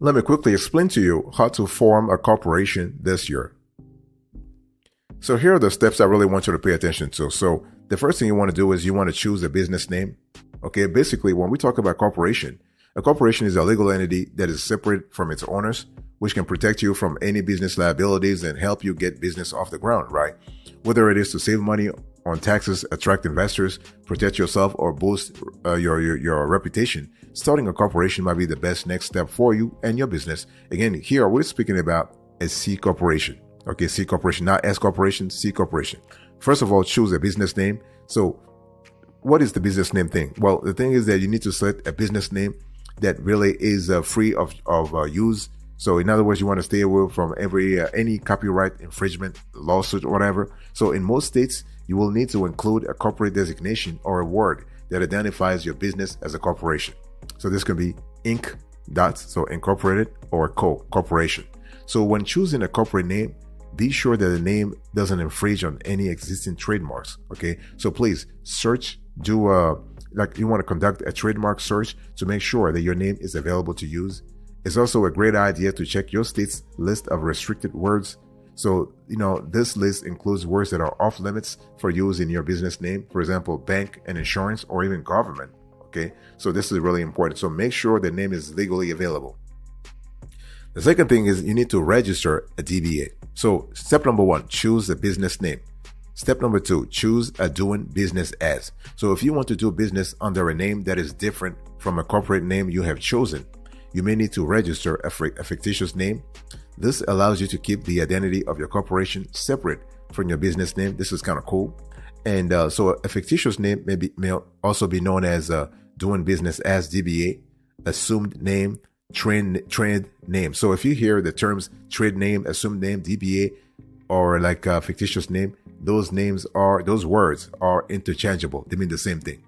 Let me quickly explain to you how to form a corporation this year. So here are the steps I really want you to pay attention to. So the first thing you want to do is you want to choose a business name. Okay, basically when we talk about corporation, a corporation is a legal entity that is separate from its owners, which can protect you from any business liabilities and help you get business off the ground, right? Whether it is to save money on taxes, attract investors, protect yourself, or boost your reputation, starting a corporation might be the best next step for you and your business. Again, here we're speaking about a C corporation. Okay, C corporation, not S corporation, C corporation. First of all, choose a business name. So what is the business name thing? Well, the thing is that you need to select a business name that really is free of use. So in other words, you want to stay away from any copyright infringement lawsuit or whatever. So in most states, you will need to include a corporate designation or a word that identifies your business as a corporation. So this can be Inc. So incorporated, or corporation. So when choosing a corporate name, be sure that the name doesn't infringe on any existing trademarks. Okay, so please search, you want to conduct a trademark search to make sure that your name is available to use. It's also a great idea to check your state's list of restricted words. So, this list includes words that are off limits for use in your business name. For example, bank and insurance, or even government. Okay, so this is really important. So make sure the name is legally available. The second thing is you need to register a DBA. So step number 1, choose a business name. Step number 2, choose a doing business as. So if you want to do business under a name that is different from a corporate name you have chosen, you may need to register a fictitious name. This allows you to keep the identity of your corporation separate from your business name. This is kind of cool. And so a fictitious name may also be known as doing business as DBA, assumed name, trade name. So if you hear the terms trade name, assumed name, DBA, or like a fictitious name, those words are interchangeable. They mean the same thing.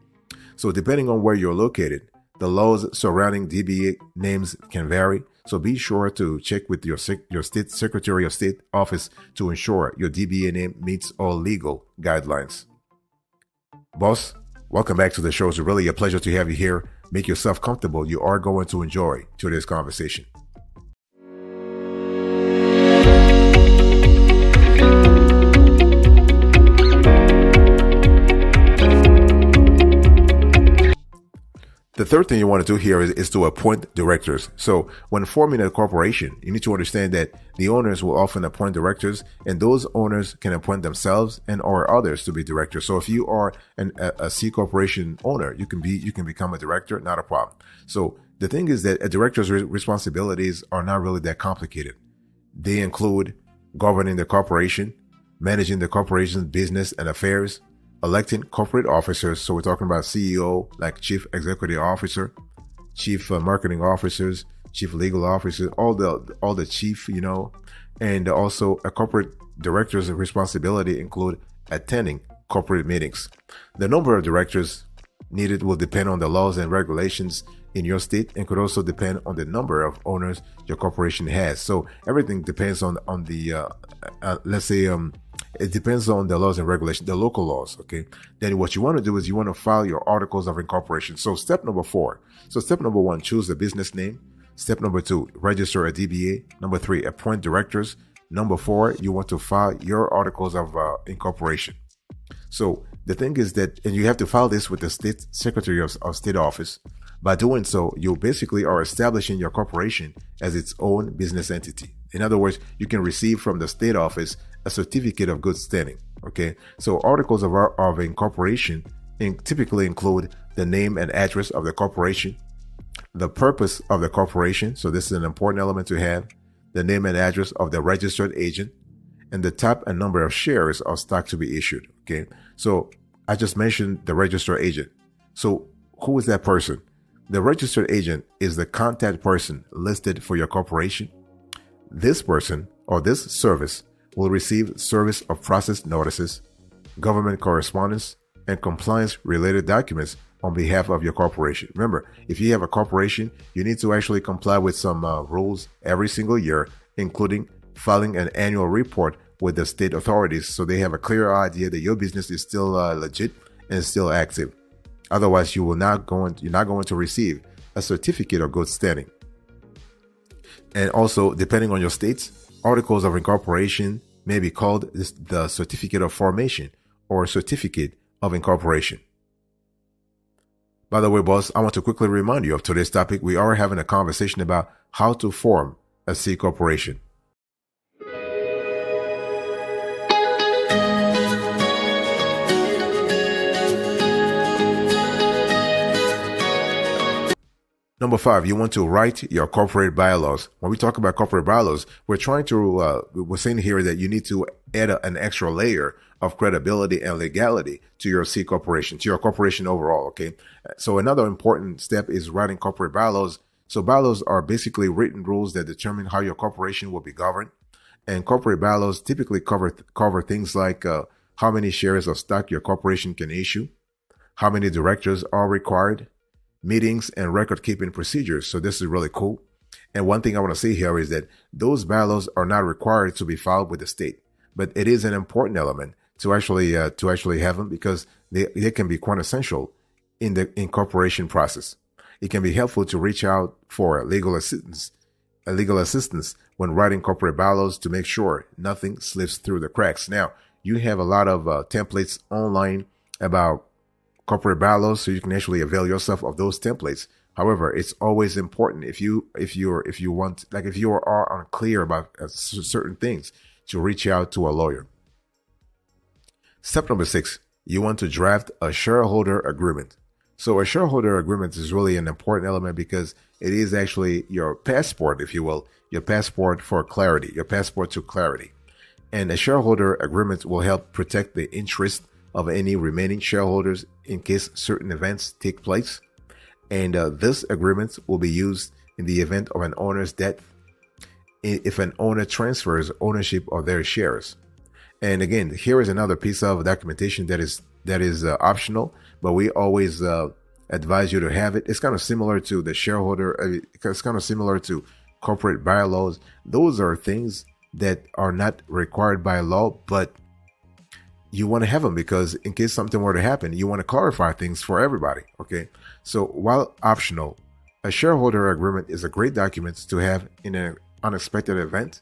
So depending on where you're located, the laws surrounding DBA names can vary. So be sure to check with your state Secretary of State office to ensure your DBA name meets all legal guidelines. Boss, welcome back to the show. It's really a pleasure to have you here. Make yourself comfortable. You are going to enjoy today's conversation. The third thing you want to do here is to appoint directors. So when forming a corporation, you need to understand that the owners will often appoint directors, and those owners can appoint themselves and or others to be directors. So if you are a C corporation owner, you can become a director, not a problem. So the thing is that a director's responsibilities are not really that complicated. They include governing the corporation, managing the corporation's business and affairs, electing corporate officers. So we're talking about CEO, like chief executive officer, chief marketing officers, chief legal officers, all the chief, and also a corporate director's responsibility include attending corporate meetings. The number of directors needed will depend on the laws and regulations in your state, and could also depend on the number of owners your corporation has. So everything depends on the it depends on the laws and regulations, the local laws. Okay. Then what you want to do is you want to file your articles of incorporation. So step number 4. So step number 1, choose a business name. Step number 2, register a DBA. Number 3, appoint directors. Number 4, you want to file your articles of incorporation. So the thing is that, and you have to file this with the state Secretary of State office. By doing so, you basically are establishing your corporation as its own business entity. In other words, you can receive from the state office a certificate of good standing. Okay, so articles of incorporation typically include the name and address of the corporation, the purpose of the corporation. So this is an important element to have. The name and address of the registered agent, and the type and number of shares of stock to be issued. Okay, so I just mentioned the registered agent. So who is that person? The registered agent is the contact person listed for your corporation. This person or this service will receive service of process notices, government correspondence, and compliance-related documents on behalf of your corporation. Remember, if you have a corporation, you need to actually comply with some rules every single year, including filing an annual report with the state authorities so they have a clear idea that your business is still legit and still active. Otherwise, you're not going to receive a certificate of good standing. And also, depending on your states, articles of incorporation may be called the certificate of formation or certificate of incorporation. By the way, boss, I want to quickly remind you of today's topic. We are having a conversation about how to form a C corporation. Number 5, you want to write your corporate bylaws. When we talk about corporate bylaws, we're saying here that you need to add an extra layer of credibility and legality to your C corporation, to your corporation overall. Okay. So another important step is writing corporate bylaws. So bylaws are basically written rules that determine how your corporation will be governed. And corporate bylaws typically cover things like how many shares of stock your corporation can issue, how many directors are required, meetings, and record-keeping procedures. So this is really cool. And one thing I want to say here is that those bylaws are not required to be filed with the state, but it is an important element to actually have them because they can be quite essential in the incorporation process. It can be helpful to reach out for legal assistance when writing corporate bylaws to make sure nothing slips through the cracks. Now, you have a lot of templates online about corporate bylaws, so you can actually avail yourself of those templates. However, it's always important if you are unclear about certain things to reach out to a lawyer. Step number 6, you want to draft a shareholder agreement. So a shareholder agreement is really an important element because it is actually your passport, if you will, your passport for clarity, your passport to clarity. And a shareholder agreement will help protect the interest of any remaining shareholders in case certain events take place. And this agreement will be used in the event of an owner's death, if an owner transfers ownership of their shares. And again, here is another piece of documentation that is optional, but we always advise you to have it. It's kind of similar to the shareholder. It's kind of similar to corporate bylaws. Those are things that are not required by law, but you want to have them because in case something were to happen, you want to clarify things for everybody. Okay. So while optional, a shareholder agreement is a great document to have in an unexpected event.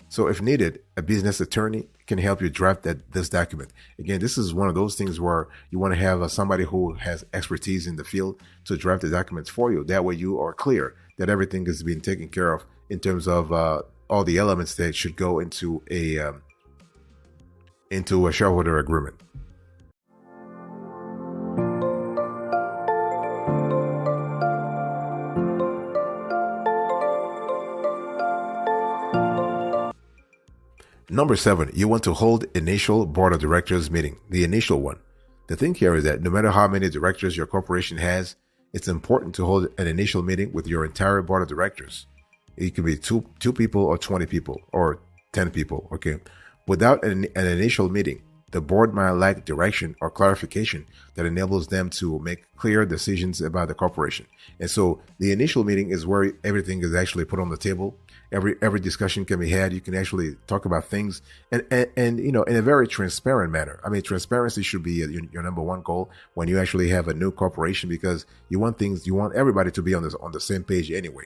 So if needed, a business attorney can help you draft this document. Again, this is one of those things where you want to have somebody who has expertise in the field to draft the documents for you. That way you are clear that everything is being taken care of in terms of all the elements that should go into a shareholder agreement. Number 7, you want to hold initial board of directors meeting, the initial one. The thing here is that no matter how many directors your corporation has, it's important to hold an initial meeting with your entire board of directors. It could be two people or 20 people or 10 people. Okay. Without an initial meeting, the board might lack direction or clarification that enables them to make clear decisions about the corporation. And so the initial meeting is where everything is actually put on the table. Every discussion can be had. You can actually talk about things and in a very transparent manner. I mean, transparency should be your number one goal when you actually have a new corporation, because you want everybody to be on the same page anyway.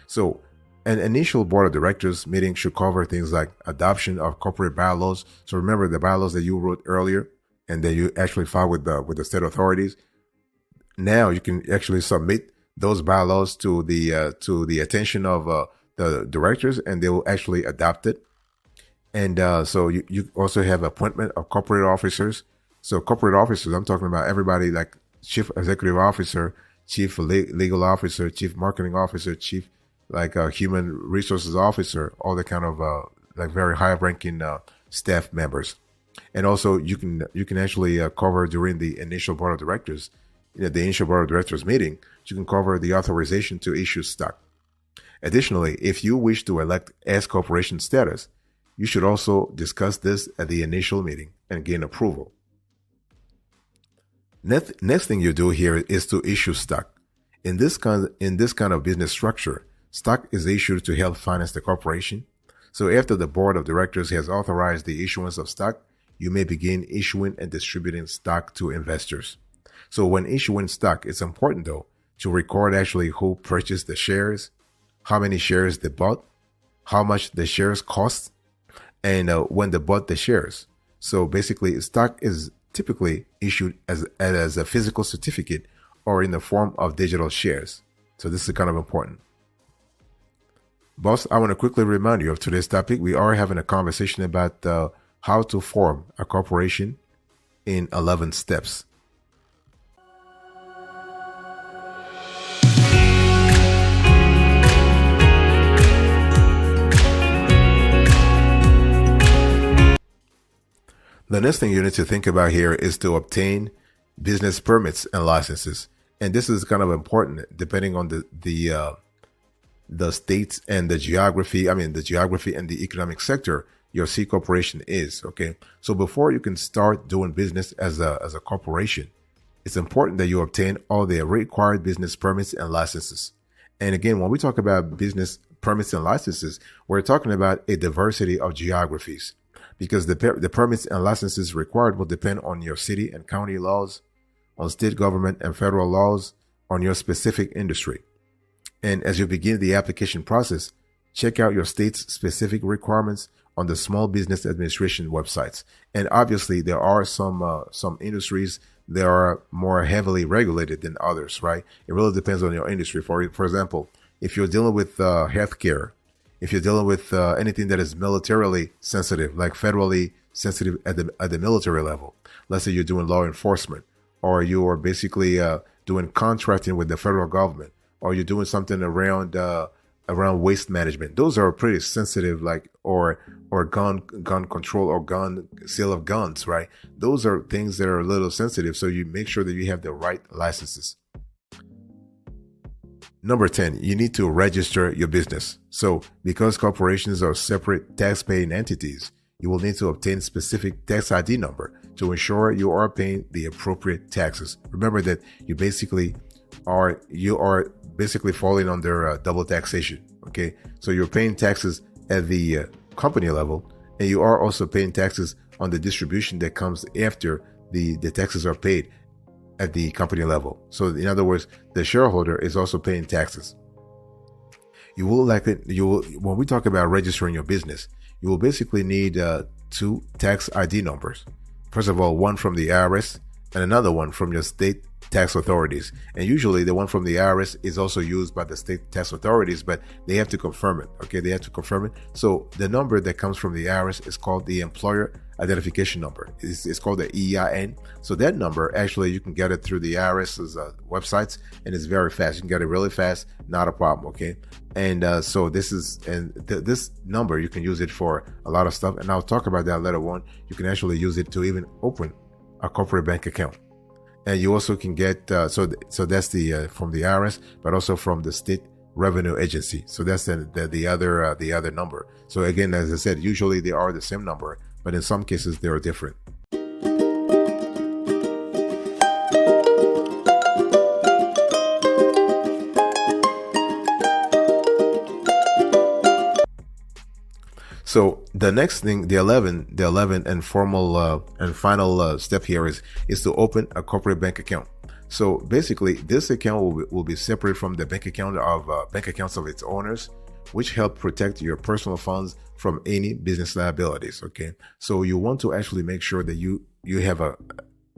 So an initial board of directors meeting should cover things like adoption of corporate bylaws. So remember the bylaws that you wrote earlier and that you actually filed with the state authorities. Now you can actually submit those bylaws to the attention of the directors, and they will actually adopt it. And so you also have appointment of corporate officers. So corporate officers, I'm talking about everybody like chief executive officer, chief legal officer, chief marketing officer, chief human resources officer, all the kind of very high ranking staff members. And also you can actually cover during the initial board of directors, the initial board of directors meeting, you can cover the authorization to issue stock. Additionally, if you wish to elect S corporation status, you should also discuss this at the initial meeting and gain approval. Next thing you do here is to issue stock. In this kind of business structure, stock is issued to help finance the corporation. So after the board of directors has authorized the issuance of stock, you may begin issuing and distributing stock to investors. So when issuing stock, it's important though to record actually who purchased the shares, how many shares they bought, how much the shares cost, and when they bought the shares. So basically, stock is typically issued as a physical certificate or in the form of digital shares. So this is kind of important. Boss, I want to quickly remind you of today's topic. We are having a conversation about how to form a corporation in 11 steps. The next thing you need to think about here is to obtain business permits and licenses. And this is kind of important depending on the states and the geography. The geography and the economic sector your C corporation is. Okay. So before you can start doing business as a corporation, it's important that you obtain all the required business permits and licenses. And again, when we talk about business permits and licenses, we're talking about a diversity of geographies, because the permits and licenses required will depend on your city and county laws, on state government and federal laws, on your specific industry. And as you begin the application process, check out your state's specific requirements on the Small Business Administration websites. And obviously, there are some industries that are more heavily regulated than others, right? It really depends on your industry. For example, if you're dealing with healthcare, if you're dealing with anything that is militarily sensitive, like federally sensitive at the military level, let's say you're doing law enforcement, or you are basically doing contracting with the federal government, or you're doing something around waste management. Those are pretty sensitive, like or gun control or gun sale of guns, right? Those are things that are a little sensitive, so you make sure that you have the right licenses. Number 10, you need to register your business. So because corporations are separate tax-paying entities, you will need to obtain specific tax ID number to ensure you are paying the appropriate taxes. Remember that you are basically falling under double taxation. Okay, so you're paying taxes at the company level, and you are also paying taxes on the distribution that comes after the taxes are paid at the company level. So in other words, the shareholder is also paying taxes. When we talk about registering your business, you will basically need 2 tax ID numbers. First of all, one from the IRS and another one from your state tax authorities. And usually the one from the IRS is also used by the state tax authorities, but they have to confirm it. Okay, they have to confirm it. So the number that comes from the IRS is called the employer identification number. It's called the EIN. So that number, actually, you can get it through the IRS's websites, and it's very fast. You can get it really fast, not a problem. Okay, and so this number, you can use it for a lot of stuff, and I'll talk about that later on. You can actually use it to even open a corporate bank account. And you also can get so that's the from the IRS, but also from the state revenue agency. So that's the other number. So again, as I said, usually they are the same number, but in some cases they are different. So the next thing, the 11th and formal and final step here is to open a corporate bank account. So basically, this account will be separate from the bank accounts of its owners, which help protect your personal funds from any business liabilities. Okay, so you want to actually make sure that you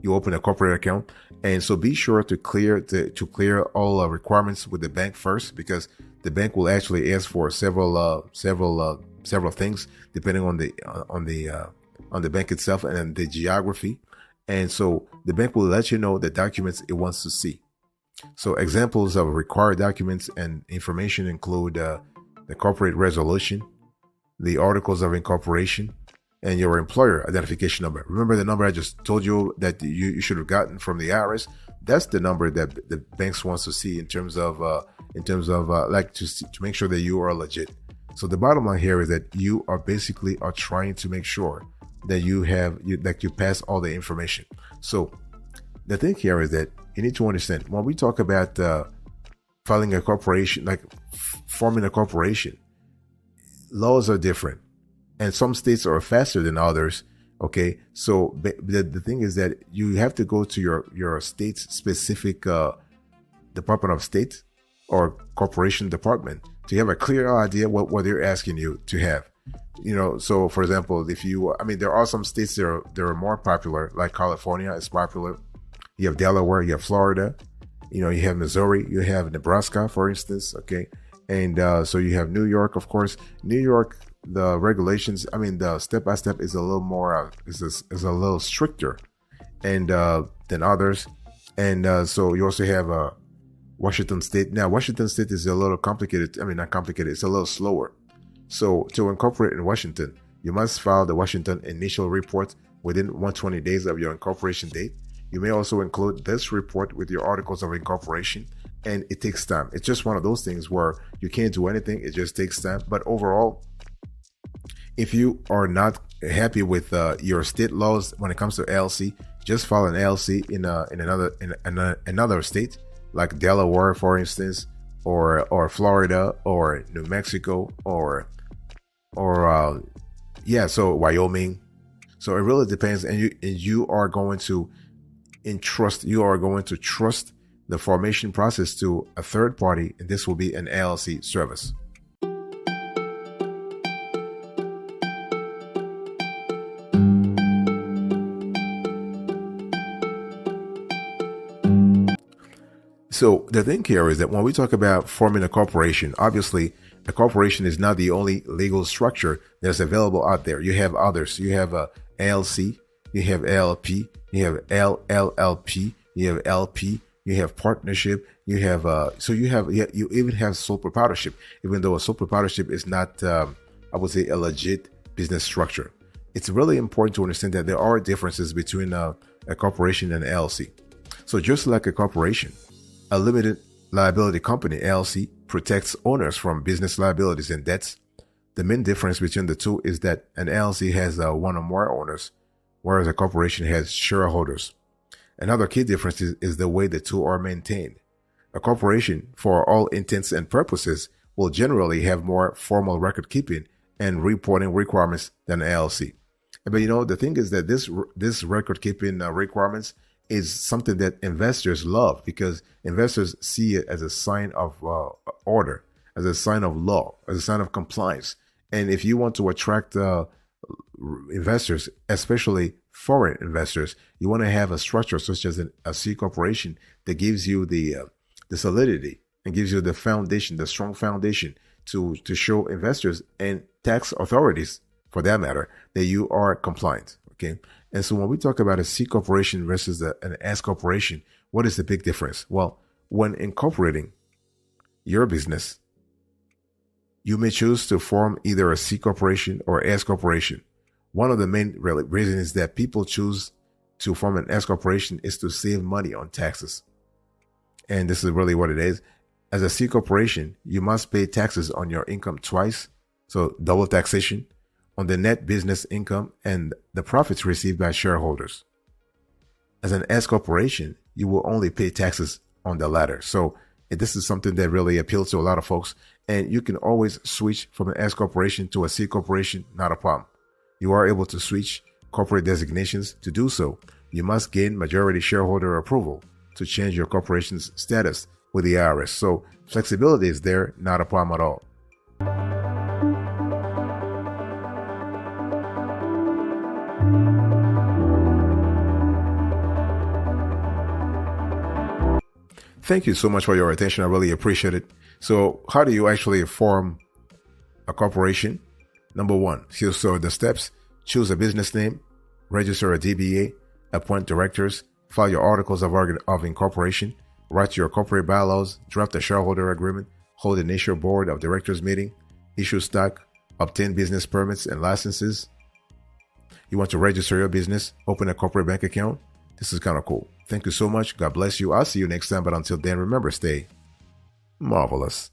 open a corporate account, and so be sure to clear all requirements with the bank first, because the bank will actually ask for several things depending on the bank itself and the geography. And so the bank will let you know the documents it wants to see. So examples of required documents and information include the corporate resolution, the articles of incorporation, and your employer identification number. Remember the number I just told you that you should have gotten from the IRS? That's the number that the banks wants to see in terms of to make sure that you are legit. So the bottom line here is that you are basically trying to make sure that you pass all the information. So the thing here is that you need to understand, when we talk about filing a corporation, like forming a corporation, laws are different, and some states are faster than others. Okay, so the thing is that you have to go to your state's specific Department of State or corporation department to have a clear idea what they're asking you to have. So for example, there are some states that are more popular, like California is popular. You have Delaware, you have Florida, you have Missouri, you have Nebraska, for instance. Okay. And so you have New York, of course. New York, the regulations, the step-by-step is a little more, is a little stricter and than others. And so you also have Washington State. Now, Washington State is a little complicated. Not complicated, it's a little slower. So to incorporate in Washington, you must file the Washington initial report within 120 days of your incorporation date. You may also include this report with your articles of incorporation, and it takes time. It's just one of those things where you can't do anything. It just takes time. But overall, if you are not happy with your state laws when it comes to LLC, just file an LLC in another state, like Delaware, for instance, or Florida, or New Mexico, or Wyoming. So it really depends, and you are going to trust the formation process to a third party, and this will be an LLC service. So the thing here is that when we talk about forming a corporation, obviously a corporation is not the only legal structure that's available out there. You have others. You have a LLC, you have LLP, you have LLLP, you have LP, you have partnership, you even have sole proprietorship, even though a sole proprietorship is not, I would say, a legit business structure. It's really important to understand that there are differences between a corporation and an LLC. So just like a corporation, a limited liability company, LLC, protects owners from business liabilities and debts. The main difference between the two is that an LLC has one or more owners, whereas a corporation has shareholders. Another key difference is the way the two are maintained. A corporation, for all intents and purposes, will generally have more formal record keeping and reporting requirements than an LLC. But the thing is that this record keeping requirements is something that investors love, because investors see it as a sign of order, as a sign of law, as a sign of compliance. And if you want to attract investors, especially foreign investors, you want to have a structure such as a C corporation that gives you the solidity and gives you the foundation, the strong foundation to show investors and tax authorities, for that matter, that you are compliant. Okay. And so when we talk about a C corporation versus an S corporation, what is the big difference? Well, when incorporating your business, you may choose to form either a C corporation or S corporation. One of the main reasons is that people choose to form an S corporation is to save money on taxes. And this is really what it is. As a C corporation, you must pay taxes on your income twice, so double taxation, on the net business income and the profits received by shareholders. As an S corporation, you will only pay taxes on the latter. So this is something that really appeals to a lot of folks, and you can always switch from an S corporation to a C corporation, not a problem. You are able to switch corporate designations. To do so, you must gain majority shareholder approval to change your corporation's status with the IRS. So flexibility is there, not a problem at all. Thank you so much for your attention. I really appreciate it. So how do you actually form a corporation? Number one, so the steps: choose a business name, register a DBA, appoint directors, file your articles of incorporation, write your corporate bylaws, draft a shareholder agreement, hold an initial board of directors meeting, issue stock, obtain business permits and licenses. You want to register your business, open a corporate bank account. This is kind of cool. Thank you so much. God bless you. I'll see you next time. But until then, remember, stay marvelous.